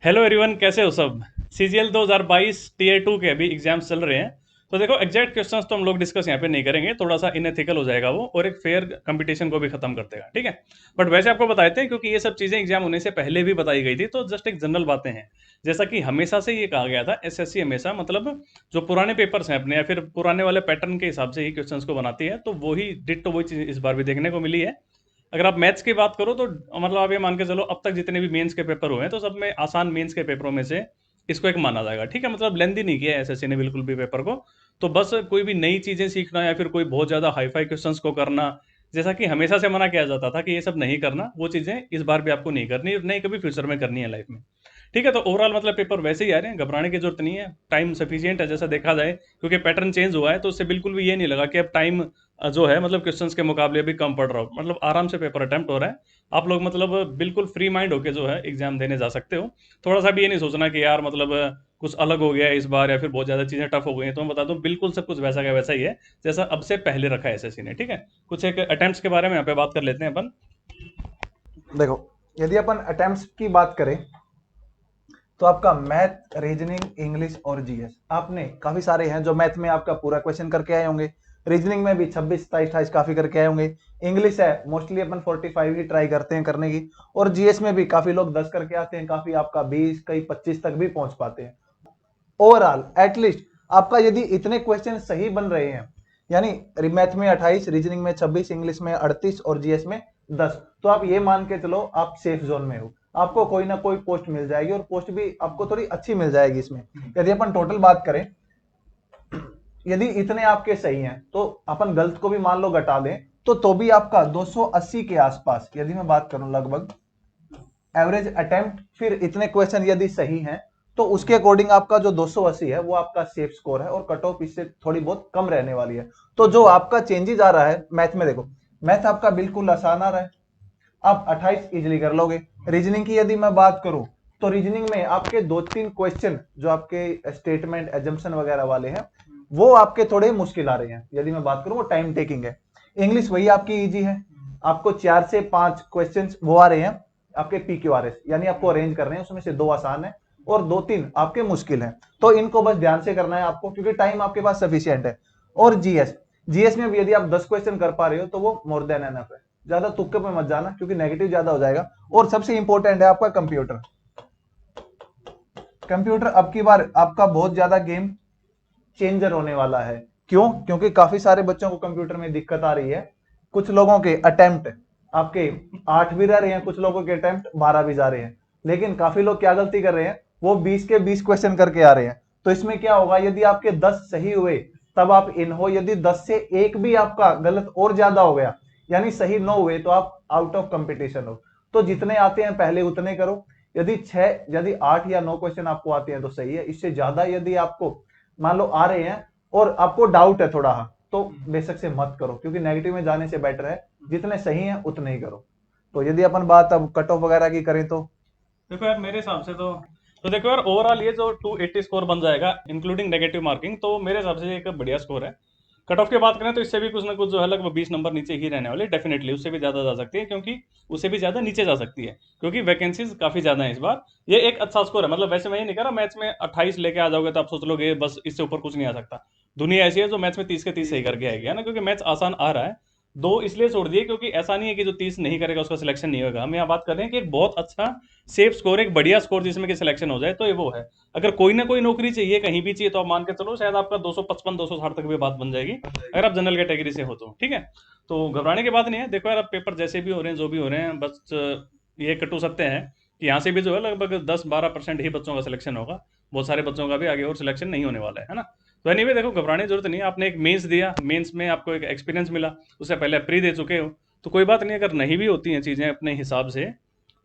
Hello everyone, कैसे हो सब। सीजीएल 2022 टीयर 2 के अभी एग्जाम्स चल रहे हैं। तो देखो, एग्जैक्ट क्वेश्चंस तो हम लोग डिस्कस यहाँ पे नहीं करेंगे, थोड़ा सा इनएथिकल हो जाएगा वो, और एक फेयर कंपटीशन को भी खत्म कर देगा, ठीक है। बट वैसे आपको बताते हैं, क्योंकि ये सब चीज़ें एग्जाम होने से पहले भी बताई गई थी, तो जस्ट एक जनरल बातें हैं। जैसा कि हमेशा से ये कहा गया था, एसएससी हमेशा मतलब जो पुराने पेपर्स हैं अपने, या फिर पुराने वाले पैटर्न के हिसाब से ही क्वेश्चंस को बनाती है, तो वही डिट्टो वही चीज़ इस बार भी देखने को मिली है। अगर आप मैथ्स की बात करो तो मतलब आप ये मान के चलो, अब तक जितने भी मेंस के पेपर हुए हैं तो सब में आसान मेंस के पेपरों में से इसको एक माना जाएगा, ठीक है। मतलब लेंदी नहीं किया है एसएससी ने बिल्कुल भी पेपर को। तो बस कोई भी नई चीजें सीखना या फिर कोई बहुत ज्यादा हाईफाई क्वेश्चंस को करना, जैसा कि हमेशा से मना किया जाता था कि ये सब नहीं करना, वो चीजें इस बार भी आपको नहीं करनी, और नहीं कभी फ्यूचर में करनी है लाइफ में। ठीक है, तो ओवरऑल मतलब पेपर वैसे ही आ रहे हैं, घबराने की जरूरत नहीं है, टाइम सफिशियंट है जैसा देखा जाए, क्योंकि पैटर्न चेंज हुआ है, तो उससे बिल्कुल भी ये नहीं लगा कि अब टाइम जो है मतलब क्वेश्चंस के मुकाबले भी कम पड़ रहा हो। मतलब आराम से पेपर अटेम्प्ट हो रहा है। आप लोग मतलब बिल्कुल फ्री माइंड होके जो है एग्जाम देने जा सकते हो। थोड़ा सा भी ये नहीं सोचना कि यार मतलब कुछ अलग हो गया है इस बार, या फिर बहुत ज़्यादा चीज़ें टफ हो गई हैं। तो मैं बता दूं, बिल्कुल सब कुछ वैसा का वैसा ही है जैसा अब से पहले रखा है एसएससी ने, ठीक है। कुछ एक अटेम्प्ट्स के बारे में यहाँ पे बात कर लेते हैं अपन। देखो, यदि अपन अटेम्प्ट्स की बात करें तो आपका मैथ, रीजनिंग, इंग्लिश और जीएस आपने काफी सारे हैं। जो मैथ में आपका पूरा क्वेश्चन करके आए होंगे, रीजनिंग में भी 26, 27, 28 काफी करके आए होंगे। इंग्लिश है मोस्टली अपन 45 ही ट्राई करते हैं करने की। और जीएस में भी काफी लोग 10 करके आते हैं, काफी आपका 20, कई 25 तक भी पहुंच पाते हैं। ओवरऑल एटलीस्ट आपका यदि इतने क्वेश्चन सही बन रहे हैं, यानी मैथ में 28, रीजनिंग में 26, इंग्लिश में 38 और जीएस में 10, तो आप ये मान के चलो आप सेफ जोन में हो। आपको कोई ना कोई पोस्ट मिल जाएगी, और पोस्ट भी आपको थोड़ी अच्छी मिल जाएगी इसमें। यदि अपन टोटल बात करें, यदि इतने आपके सही हैं तो अपन गलत को भी मान लो घटा दें, तो भी आपका 280 के आसपास, यदि मैं बात करूं लगभग एवरेज अटेम्प्ट, फिर इतने क्वेश्चन यदि सही हैं, तो उसके अकॉर्डिंग आपका जो 280 है वो आपका सेफ स्कोर है, और कट ऑफ इससे थोड़ी बहुत कम रहने वाली है। तो जो आपका चेंजेस आ रहा है मैथ में, देखो मैथ आपका बिल्कुल आसान आ रहा है, आप 28 इजिली कर लोगे। रीजनिंग की यदि मैं बात करूं, तो रीजनिंग में आपके दो तीन क्वेश्चन जो आपके स्टेटमेंट एजम्पशन वगैरह वाले हैं, वो आपके थोड़े मुश्किल आ रहे हैं। यदि मैं बात करूं, वो टाइम टेकिंग है। इंग्लिश वही आपकी इजी है, आपको 4 से 5 क्वेश्चन वो आ रहे हैं आपके पीक्यूआरएस, यानी आपको अरेंज कर रहे हैं, उसमें से 2 आसान है और 2-3 आपके मुश्किल हैं। तो इनको बस ध्यान से करना है आपको, क्योंकि टाइम आपके पास सफिशियंट है। और जीएस, जीएस में भी यदि आप 10 क्वेश्चन कर पा रहे हो तो वो मोर देन एनफ है। ज्यादा तुक्के पे मत जाना, क्योंकि नेगेटिव ज्यादा हो जाएगा। और सबसे इंपॉर्टेंट है आपका कंप्यूटर। कंप्यूटर अब की बार आपका बहुत ज्यादा गेम चेंजर होने वाला है। क्यों? क्योंकि काफी सारे बच्चों को कंप्यूटर में दिक्कत आ रही है। कुछ लोगों के अटेम्प्ट आपके 8 भी रह रहे हैं, कुछ लोगों के अटेम्प्ट 12 भी जा रहे हैं। लेकिन काफी लोग क्या गलती कर रहे हैं, वो 20 के 20 क्वेश्चन करके आ रहे हैं। तो इसमें क्या होगा, यदि आपके 10 सही हुए तब आप इन हो, यदि 10 से एक भी आपका गलत और ज्यादा हो गया, यानी सही 9 हुए, तो आप आउट ऑफ कंपटीशन हो। तो जितने आते हैं पहले उतने करो। यदि 8 या 9 क्वेश्चन आपको आते हैं तो सही है। इससे ज्यादा यदि आपको मान लो आ रहे हैं और आपको डाउट है थोड़ा, तो बेशक से मत करो, क्योंकि नेगेटिव में जाने से बेटर है जितने सही हैं उतने ही करो। तो यदि अपन बात अब कट ऑफ वगैरह की करें तो देखो यार, मेरे हिसाब से तो देखो यार, ओवरऑल ये जो 280 स्कोर बन जाएगा इंक्लूडिंग नेगेटिव मार्किंग, तो मेरे हिसाब से ये एक बढ़िया स्कोर है। कट ऑफ की बात करें तो इससे भी कुछ ना कुछ जो है लगभग 20 नंबर नीचे ही रहने वाले, डेफिनेटली उससे भी ज़्यादा जा सकती है, क्योंकि उससे भी ज़्यादा नीचे जा सकती है, क्योंकि वैकेंसीज काफ़ी ज़्यादा है इस बार। ये एक अच्छा स्कोर है। मतलब वैसे मैं ये नहीं कह रहा मैथ्स में 28 लेके आ जाओगे तो आप सोच लोगे बस इससे ऊपर कुछ नहीं आ सकता। दुनिया ऐसी है जो मैथ्स में 30 के 30 सही करके आएगी, है ना, क्योंकि मैथ्स आसान आ रहा है। दो इसलिए छोड़ दिए क्योंकि ऐसा नहीं है कि जो 30 नहीं करेगा उसका सिलेक्शन नहीं होगा। हम यहाँ बात कर रहे हैं कि एक बहुत अच्छा सेफ स्कोर, एक बढ़िया स्कोर जिसमें कि सिलेक्शन हो जाए, तो ये वो है। अगर कोई ना कोई नौकरी चाहिए, कहीं भी चाहिए, तो आप मान के चलो शायद आपका 255 260 तक भी बात बन जाएगी, अगर आप जनरल कैटेगरी से हो तो, ठीक है। तो घबराने की बात नहीं है। देखो यार, अब पेपर जैसे भी हो रहे हैं, जो भी हो रहे हैं, बस ये कटु सत्य है कि यहाँ से भी जो है लगभग 10-12% ही बच्चों का सिलेक्शन होगा। बहुत सारे बच्चों का भी आगे और सिलेक्शन नहीं होने वाला है ना। तो एनीवे देखो, घबराने की जरूरत नहीं है। आपने एक मेंस दिया, मेंस में आपको एक एक्सपीरियंस मिला, उससे पहले प्री दे चुके हो, तो कोई बात नहीं। अगर नहीं भी होती हैं चीज़ें अपने हिसाब से,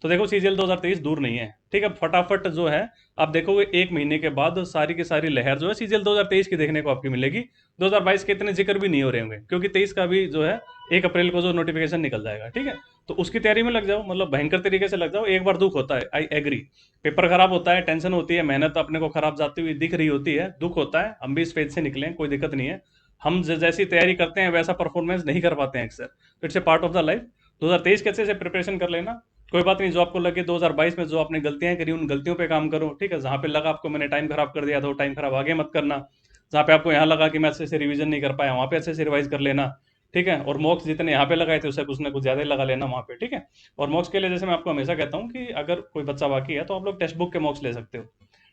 तो देखो सीजीएल 2023 दूर नहीं है, ठीक है। फटाफट जो है आप देखोगे, एक महीने के बाद सारी की सारी लहर जो है सीजीएल 2023 की देखने को आपकी मिलेगी। 2022 के इतने जिक्र भी नहीं हो रहे होंगे, क्योंकि 23 का भी जो है 1 अप्रैल को जो नोटिफिकेशन निकल जाएगा, ठीक है। तो उसकी तैयारी में लग जाओ, मतलब भयंकर तरीके से लग जाओ। एक बार दुख होता है, आई एग्री, पेपर खराब होता है, टेंशन होती है, मेहनत अपने को खराब जाती हुई दिख रही होती है, दुख होता है। हम भी इस फेज से निकले, कोई दिक्कत नहीं है। हम जैसी तैयारी करते हैं वैसा परफॉर्मेंस नहीं कर पाते हैं अक्सर, तो it's a part of the life. 2023 के अच्छे से प्रिपरेशन कर लेना। कोई बात नहीं, जो आपको लगे 2022 में जो आपने गलतियां करी उन गलतियों पे काम करो, ठीक है। जहाँ पे लगा आपको मैंने टाइम खराब कर दिया तो टाइम खराब आगे मत करना। जहाँ पे आपको यहाँ लगा कि मैं अच्छे से रिवीजन नहीं कर पाया, वहाँ पे अच्छे से रिवाइज कर लेना, ठीक है। और मॉक्स जितने यहाँ पे लगाए थे उससे कुछ ना कुछ ज़्यादा ही लगा लेना वहाँ पे, ठीक है। और मॉक्स के लिए जैसे मैं आपको हमेशा कहता हूँ कि अगर कोई बच्चा बाकी है तो आप लोग टेक्स्ट बुक के मॉक्स ले सकते हो।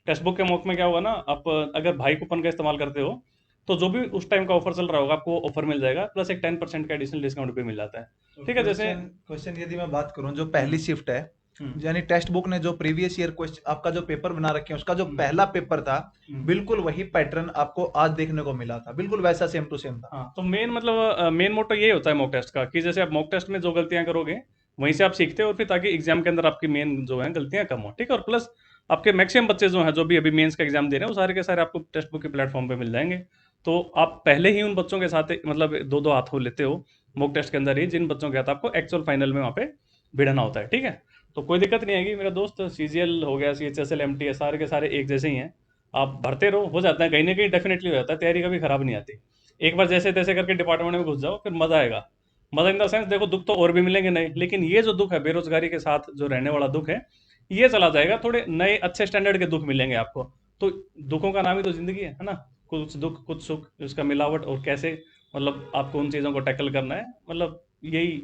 टेक्स्ट बुक के मॉक में क्या होगा ना, आप अगर भाई कूपन का इस्तेमाल करते हो तो जो भी उस टाइम का ऑफर चल रहा होगा आपको ऑफर मिल जाएगा, प्लस एक 10% का एडिशनल डिस्काउंट भी मिल जाता है, ठीक है। जैसे क्वेश्चन यदि मैं बात करूं, जो पहली शिफ्ट है, हम्म, यानी टेक्स्ट बुक ने जो प्रीवियस ईयर क्वेश्चन आपका जो पेपर बना रखे हैं उसका जो हम्म, पहला पेपर था, हम्म। बिल्कुल वही पैटर्न आपको आज देखने को मिला था, बिल्कुल वैसा सेम टू सेम था। हाँ, तो मेन मतलब मेन मोटो यही होता है मॉक टेस्ट का, कि जैसे आप मॉक टेस्ट में जो गलतियां करोगे वहीं से आप सीखते हो, और फिर ताकि एग्जाम के अंदर आपकी मेन जो है गलतियां कम हो, ठीक है। और प्लस आपके मैक्सिमम बच्चे जो हैं जो भी अभी मेंस का एग्जाम दे रहे हैं वो सारे के सारे आपको टेक्स्ट बुक के प्लेटफॉर्म पे मिल जाएंगे। तो आप पहले ही उन बच्चों के साथ मतलब दो दो हाथ हो लेते हो मॉक टेस्ट के अंदर ही, जिन बच्चों के साथ आपको एक्चुअल फाइनल में वहाँ पे भिड़ना होता है, ठीक है। तो कोई दिक्कत नहीं आएगी मेरा दोस्त। सीजीएल हो गया, CHSL, MTS, सारे के सारे एक जैसे ही हैं। आप भरते रहो, हो जाता है कहीं ना कहीं, डेफिनेटली हो जाता है, तैयारी कभी खराब नहीं आती। एक बार जैसे तैसे करके डिपार्टमेंट में घुस जाओ फिर मजा आएगा। मजा इन द सेंस, देखो दुख तो और भी मिलेंगे नहीं, लेकिन ये जो दुख है बेरोजगारी के साथ जो रहने वाला दुख है ये चला जाएगा, थोड़े नए अच्छे स्टैंडर्ड के दुख मिलेंगे आपको। तो दुखों का नाम ही तो जिंदगी है ना। कुछ दुख कुछ सुख, उसका मिलावट, और कैसे मतलब आपको उन चीज़ों को टैकल करना है, मतलब यही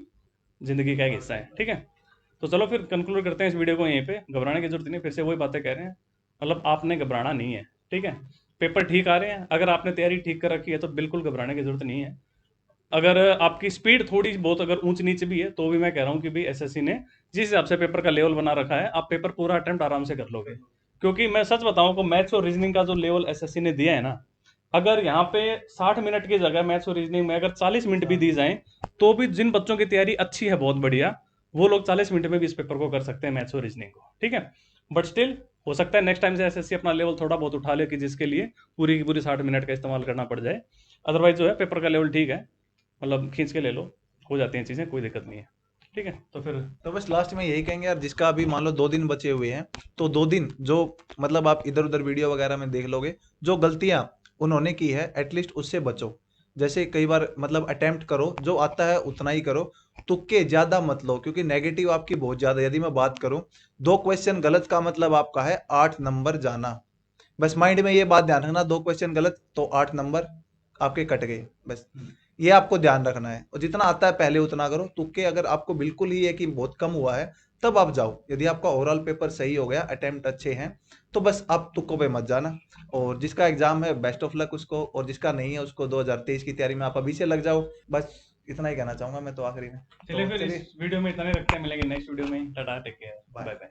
जिंदगी का एक हिस्सा है, ठीक है। तो चलो फिर कंक्लूड करते हैं इस वीडियो को यहीं पे। घबराने की जरूरत नहीं, फिर से वही बातें कह रहे हैं, मतलब आपने घबराना नहीं है, ठीक है। पेपर ठीक आ रहे हैं, अगर आपने तैयारी ठीक कर रखी है तो बिल्कुल घबराने की जरूरत नहीं है। अगर आपकी स्पीड थोड़ी बहुत अगर ऊंच नीच भी है तो भी मैं कह रहा हूँ कि भाई एसएससी ने जिस हिसाब से पेपर का लेवल बना रखा है, आप पेपर पूरा अटेम्प्ट आराम से कर लोगे। क्योंकि मैं सच बताऊं को मैथ्स और रीजनिंग का जो लेवल एसएससी ने दिया है ना, अगर यहाँ पे 60 मिनट की जगह मैथ्स और रीजनिंग में अगर 40 मिनट भी दी जाए तो भी जिन बच्चों की तैयारी अच्छी है बहुत बढ़िया, वो लोग 40 मिनट में भी इस पेपर को कर सकते हैं, मैथ्स और रीजनिंग को, ठीक है। बट स्टिल हो सकता है नेक्स्ट टाइम से एसएससी अपना लेवल थोड़ा बहुत उठा ले, कि जिसके लिए पूरी की पूरी 60 मिनट का इस्तेमाल करना पड़ जाए। अदरवाइज जो है पेपर का लेवल ठीक है, मतलब खींच के ले लो, हो जाती हैं चीज़ें, कोई दिक्कत नहीं है, ठीक है। तो फिर तो बस लास्ट में यही कहेंगे यार, जिसका अभी मान लो 2 दिन बचे हुए हैं, तो 2 दिन जो मतलब आप इधर उधर वीडियो वगैरह में देख लोगे, जो गलतियां उन्होंने की है एटलीस्ट उससे बचो। जैसे कई बार मतलब अटेम्प्ट करो, जो आता है उतना ही करो, तुक्के ज्यादा मत लो, क्योंकि नेगेटिव आपकी बहुत ज्यादा। यदि मैं बात करूं, 2 क्वेश्चन गलत का मतलब आपका है 8 नंबर जाना। बस माइंड में ये बात ध्यान रखना, 2 क्वेश्चन गलत तो 8 नंबर आपके कट गए, बस ये आपको ध्यान रखना है। और जितना आता है पहले उतना करो, तुक्के अगर आपको बिल्कुल ही है कि बहुत कम हुआ है तब आप जाओ। यदि आपका ओवरऑल पेपर सही हो गया, अटेम्प्ट अच्छे हैं, तो बस आप तुक्कों पे मत जाना। और जिसका एग्जाम है बेस्ट ऑफ लक उसको, और जिसका नहीं है उसको 2023 की तैयारी में आप अभी से लग जाओ। बस इतना ही कहना चाहूंगा मैं तो आखिरी में। चलिए तो फिर चलिए, इस वीडियो में इतना ही रखते हैं, मिलेंगे नेक्स्ट वीडियो में। Tata, take care, bye bye. Bye.